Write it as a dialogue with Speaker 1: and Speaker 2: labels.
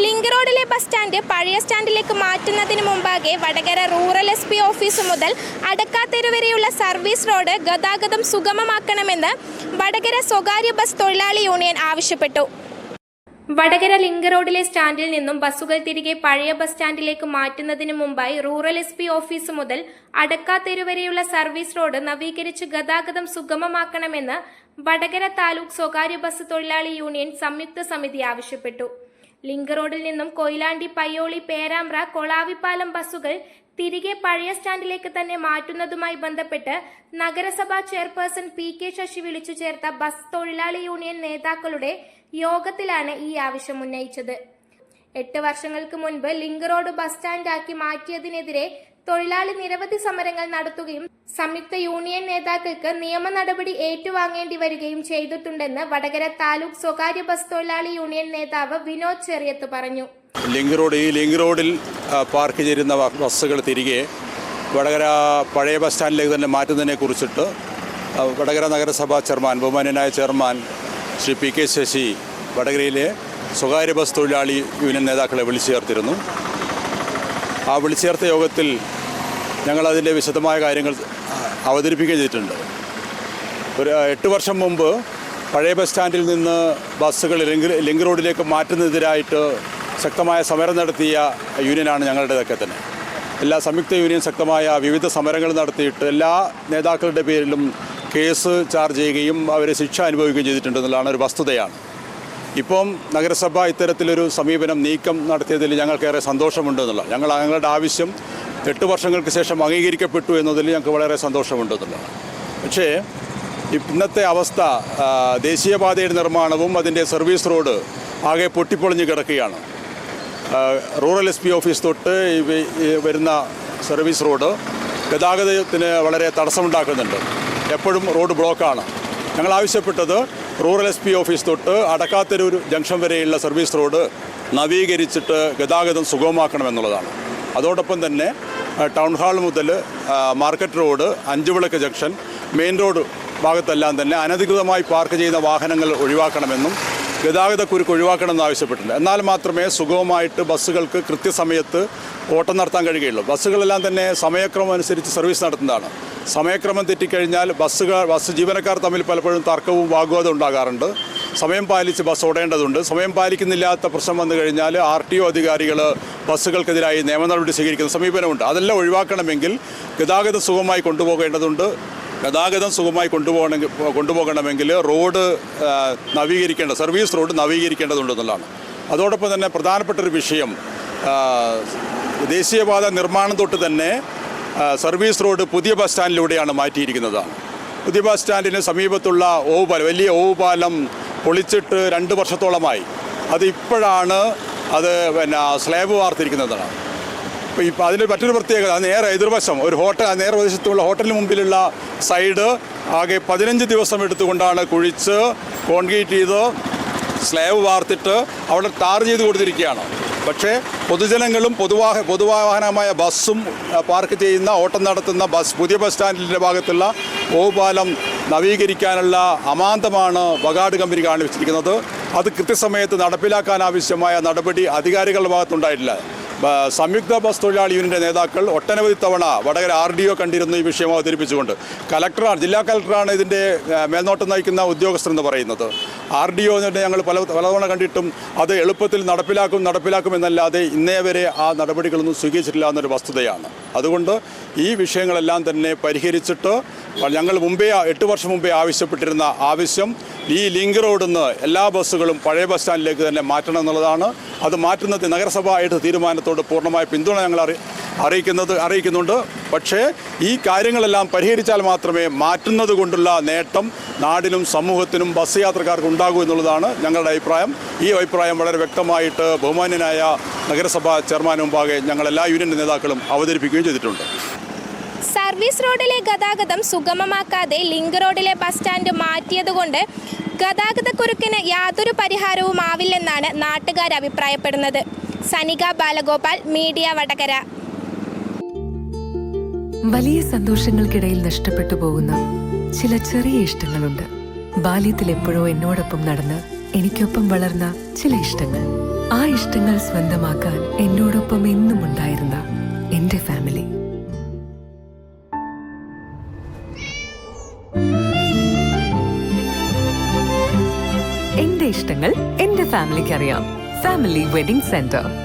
Speaker 1: Link റോഡിലെ bus stand പഴയ സ്റ്റാൻഡിലേക്ക് മാറ്റുന്നതിന് മുമ്പാകെ വടകര റൂറൽ SP ഓഫീസ് മുതൽ അടക്കാത്തെരു വരെയുള്ള സർവീസ് റോഡ് ഗതാഗതം സുഗമമാക്കണമെന്ന് വടകര സ്വകാര്യ ബസ് തൊഴിലാളി യൂണിയൻ ആവശ്യപ്പെട്ടു. വടകര ലിങ്ക് റോഡിലെ സ്റ്റാൻഡിൽ നിന്നും ബസ്സുകൾ തിരികെ പഴയ ബസ് സ്റ്റാൻഡിലേക്ക് മാറ്റുന്നതിന് മുമ്പായി റൂറൽ SP ഓഫീസ് മുതൽ അടക്കാത്തെരു വരെയുള്ള സർവീസ് റോഡ് നവീകരിച്ച് ഗതാഗതം സുഗമമാക്കണമെന്ന് വടകര താലൂക്ക് സ്വകാര്യ ബസ് തൊഴിലാളി യൂണിയൻ സംയുക്ത സമിതി ആവശ്യപ്പെട്ടു. ലിങ്ക് റോഡിൽ നിന്നും കൊയിലാണ്ടി, പയ്യോളി, പേരാമ്പ്ര, കൊളാവിപ്പാലം ബസ്സുകൾ തിരികെ പഴയ സ്റ്റാൻഡിലേക്ക് തന്നെ മാറ്റുന്നതുമായി ബന്ധപ്പെട്ട് നഗരസഭാ ചെയർപേഴ്സൺ PK ശശി വിളിച്ചു ചേർത്ത ബസ് തൊഴിലാളി യൂണിയൻ നേതാക്കളുടെ യോഗത്തിലാണ് ഈ ആവശ്യം ഉന്നയിച്ചത്. 8 വർഷങ്ങൾക്ക് മുൻപ് ലിങ്ക് റോഡ് ബസ് സ്റ്റാൻഡാക്കി മാറ്റിയതിനെതിരെ തൊഴിലാളി നിരവധി സമരങ്ങൾ നടത്തുകയും സംയുക്ത യൂണിയൻ നേതാക്കൾക്ക് നിയമ നടപടി ഏറ്റുവാങ്ങേണ്ടി വരികയും ചെയ്തിട്ടുണ്ടെന്ന് വടകര താലൂക്ക് സ്വകാര്യ ബസ് തൊഴിലാളി യൂണിയൻ നേതാവ് വിനോദ് ചെറിയത്ത് പറഞ്ഞു.
Speaker 2: ലിങ്ക് റോഡിൽ പാർക്ക് ചെയ്യുന്ന ബസ്സുകൾ തിരികെ വടകര പഴയ ബസ് സ്റ്റാൻഡിലേക്ക് തന്നെ മാറ്റുന്നതിനെ കുറിച്ചിട്ട് വടകര നഗരസഭാ ചെയർമാൻ, ബഹുമാന്യനായ ചെയർമാൻ ശ്രീ PK ശശി വടകരയിലെ സ്വകാര്യ ബസ് തൊഴിലാളി യൂണിയൻ നേതാക്കളെ വിളിച്ചു ചേർത്തിരുന്നു. ആ വിളിച്ചു ചേർത്ത യോഗത്തിൽ ഞങ്ങളതിൻ്റെ വിശദമായ കാര്യങ്ങൾ അവതരിപ്പിക്കുകയും ചെയ്തിട്ടുണ്ട്. ഒരു 8 വർഷം മുമ്പ് പഴയ ബസ് സ്റ്റാൻഡിൽ നിന്ന് ബസ്സുകൾ ലിങ്ക് റോഡിലേക്ക് മാറ്റുന്നതിനെതിരായിട്ട് ശക്തമായ സമരം നടത്തിയ യൂണിയനാണ് ഞങ്ങളുടേതൊക്കെ തന്നെ. എല്ലാ സംയുക്ത യൂണിയൻ ശക്തമായ വിവിധ സമരങ്ങൾ നടത്തിയിട്ട് എല്ലാ നേതാക്കളുടെ പേരിലും കേസ് ചാർജ് ചെയ്യുകയും അവരെ ശിക്ഷ അനുഭവിക്കുകയും ചെയ്തിട്ടുണ്ടെന്നുള്ളതാണ് ഒരു വസ്തുതയാണ്. ഇപ്പം നഗരസഭ ഇത്തരത്തിലൊരു സമീപനം നീക്കം നടത്തിയതിൽ ഞങ്ങൾക്കേറെ സന്തോഷമുണ്ടെന്നുള്ള ഞങ്ങളുടെ ആവശ്യം 8 വർഷങ്ങൾക്ക് ശേഷം അംഗീകരിക്കപ്പെട്ടു എന്നതിൽ ഞങ്ങൾക്ക് വളരെ സന്തോഷമുണ്ടെന്നുള്ളതാണ്. പക്ഷേ ഇന്നത്തെ അവസ്ഥ, ദേശീയപാതയുടെ നിർമ്മാണവും അതിൻ്റെ സർവീസ് റോഡ് ആകെ പൊട്ടിപ്പൊളിഞ്ഞ് കിടക്കുകയാണ്. റൂറൽ SP ഓഫീസ് തൊട്ട് വരുന്ന സർവീസ് റോഡ് ഗതാഗതത്തിന് വളരെ തടസ്സമുണ്ടാക്കുന്നുണ്ട്. എപ്പോഴും റോഡ് ബ്ലോക്കാണ്. ഞങ്ങൾ ആവശ്യപ്പെട്ടത് റൂറൽ SP ഓഫീസ് തൊട്ട് അടക്കാത്തെരൂർ ജംഗ്ഷൻ വരെയുള്ള സർവീസ് റോഡ് നവീകരിച്ചിട്ട് ഗതാഗതം സുഗമമാക്കണമെന്നുള്ളതാണ്. അതോടൊപ്പം തന്നെ ടൗൺ ഹാൾ മുതൽ market road, Anchuvilakku junction, main road ഭാഗത്തെല്ലാം തന്നെ അനധികൃതമായി പാർക്ക് ചെയ്യുന്ന വാഹനങ്ങൾ ഒഴിവാക്കണമെന്നും ഗതാഗതക്കുരുക്ക് ഒഴിവാക്കണമെന്ന് ആവശ്യപ്പെട്ടിട്ടുണ്ട്. എന്നാൽ മാത്രമേ സുഗമമായിട്ട് ബസ്സുകൾക്ക് കൃത്യസമയത്ത് ഓട്ടം നടത്താൻ കഴിയുകയുള്ളൂ. ബസ്സുകളെല്ലാം തന്നെ സമയക്രമം അനുസരിച്ച് സർവീസ് നടത്തുന്നതാണ്. സമയക്രമം തെറ്റിക്കഴിഞ്ഞാൽ ബസ് ജീവനക്കാർ തമ്മിൽ പലപ്പോഴും തർക്കവും വാഗ്വാദവും ഉണ്ടാകാറുണ്ട്. സമയം പാലിച്ച് ബസ് ഓടേണ്ടതുണ്ട്. സമയം പാലിക്കുന്നില്ലാത്ത പ്രശ്നം വന്നു കഴിഞ്ഞാൽ RTO അധികാരികൾ ബസ്സുകൾക്കെതിരായി നിയമ നടപടി സ്വീകരിക്കുന്ന സമീപനമുണ്ട്. അതെല്ലാം ഒഴിവാക്കണമെങ്കിൽ ഗതാഗതം സുഗമമായി കൊണ്ടുപോകേണ്ടതുണ്ട്. ഗതാഗതം സുഗമമായി കൊണ്ടുപോകണമെങ്കിൽ റോഡ് സർവീസ് റോഡ് നവീകരിക്കേണ്ടതുണ്ടെന്നുള്ളതാണ്. അതോടൊപ്പം തന്നെ പ്രധാനപ്പെട്ടൊരു വിഷയം, ദേശീയപാത നിർമ്മാണം തൊട്ട് തന്നെ സർവീസ് റോഡ് പുതിയ ബസ് സ്റ്റാൻഡിലൂടെയാണ് മാറ്റിയിരിക്കുന്നതാണ്. പുതിയ ബസ് സ്റ്റാൻഡിന് സമീപത്തുള്ള വലിയ ഓവുപാലം പൊളിച്ചിട്ട് 2 വർഷത്തോളമായി. അത് ഇപ്പോഴാണ് സ്ലാബ് വാർത്തിരിക്കുന്നതാണ്. ഇപ്പോൾ അതിന് മറ്റൊരു പ്രത്യേകത, നേരെ എതിർവശം ഒരു ഹോട്ടൽ, നേരെ വശത്തുള്ള ഹോട്ടലിന് മുമ്പിലുള്ള സൈഡ് ആകെ 15 ദിവസം എടുത്തുകൊണ്ടാണ് കുഴിച്ച് കോൺക്രീറ്റ് ചെയ്ത് സ്ലാബ് വാർത്തിട്ട് അവിടെ ടാർ ചെയ്ത് കൊടുത്തിരിക്കുകയാണ്. പക്ഷേ പൊതുജനങ്ങളും പൊതുവാഹനമായ ബസ്സും പാർക്ക് ചെയ്യുന്ന, ഓട്ടം നടത്തുന്ന പുതിയ ബസ് സ്റ്റാൻഡിൻ്റെ ഭാഗത്തുള്ള ഓവുപാലം നവീകരിക്കാനുള്ള അമാന്തമാണ് വകാട് കമ്പനി കാണിച്ചിരിക്കുന്നത്. അത് കൃത്യസമയത്ത് നടപ്പിലാക്കാൻ ആവശ്യമായ നടപടി അധികാരികളുടെ ഭാഗത്തുണ്ടായിട്ടില്ല. സംയുക്ത ബസ് തൊഴിലാളി യൂണിയൻ്റെ നേതാക്കൾ ഒട്ടനവധി തവണ വടകര RDO കണ്ടിരുന്നു ഈ വിഷയം അവതരിപ്പിച്ചുകൊണ്ട്. ജില്ലാ കളക്ടറാണ് ഇതിൻ്റെ മേൽനോട്ടം നയിക്കുന്ന ഉദ്യോഗസ്ഥരെന്ന് പറയുന്നത്. RDO ഞങ്ങൾ പലതവണ കണ്ടിട്ടും അത് എളുപ്പത്തിൽ നടപ്പിലാക്കുമെന്നല്ലാതെ ഇന്നേ വരെ ആ നടപടികളൊന്നും സ്വീകരിച്ചിട്ടില്ല എന്നൊരു വസ്തുതയാണ്. അതുകൊണ്ട് ഈ വിഷയങ്ങളെല്ലാം തന്നെ പരിഹരിച്ചിട്ട് ഞങ്ങൾ 8 വർഷം മുമ്പേ ആവശ്യപ്പെട്ടിരുന്ന ആവശ്യം ഈ ലിങ്ക് റോഡിൽ നിന്ന് എല്ലാ ബസ്സുകളും പഴയ ബസ് സ്റ്റാൻഡിലേക്ക് തന്നെ മാറ്റണം എന്നുള്ളതാണ്. അത് മാറ്റുന്നത് നഗരസഭയായിട്ട് തീരുമാനത്തോട് പൂർണ്ണമായ പിന്തുണ ഞങ്ങൾ അറിയിക്കുന്നുണ്ട്. പക്ഷേ ഈ കാര്യങ്ങളെല്ലാം പരിഹരിച്ചാൽ മാത്രമേ മാറ്റുന്നത് കൊണ്ടുള്ള നേട്ടം നാടിനും സമൂഹത്തിനും ബസ് യാത്രക്കാർക്ക് ഉണ്ടാകൂ എന്നുള്ളതാണ് ഞങ്ങളുടെ അഭിപ്രായം. ഈ അഭിപ്രായം വളരെ വ്യക്തമായിട്ട് ബഹുമാന്യനായ നഗരസഭാ ചെയർമാന് മുമ്പാകെ ഞങ്ങൾ എല്ലാ യൂണിയൻ നേതാക്കളും അവതരിപ്പിക്കുകയും ചെയ്തിട്ടുണ്ട്.
Speaker 1: സർവീസ് റോഡിലെ ഗതാഗതം സുഗമമാക്കാതെ ലിങ്ക് റോഡിലെ ബസ് സ്റ്റാൻഡ് മാറ്റിയതുകൊണ്ട് ഗതാഗതക്കുരുക്കിന് യാതൊരു പരിഹാരവും ആവില്ലെന്നാണ് നാട്ടുകാർ അഭിപ്രായപ്പെടുന്നത്. സനിക ബാലഗോപാൽ, മീഡിയ വടകര.
Speaker 3: വലിയ സന്തോഷങ്ങൾക്കിടയിൽ നഷ്ടപ്പെട്ടു പോകുന്ന ചില ചെറിയ ഇഷ്ടങ്ങളുണ്ട്. ബാല്യത്തിൽ എപ്പോഴോ എന്നോടൊപ്പം നടന്ന് എനിക്കൊപ്പം വളർന്ന ചില ഇഷ്ടങ്ങൾ. ആ ഇഷ്ടങ്ങൾ സ്വന്തമാക്കാൻ എന്നോടൊപ്പം എന്നും ഉണ്ടായിരുന്ന എന്റെ ഫാമിലി. എന്റെ ഇഷ്ടങ്ങൾ എന്റെ ഫാമിലിക്ക് അറിയാം. Family wedding centre.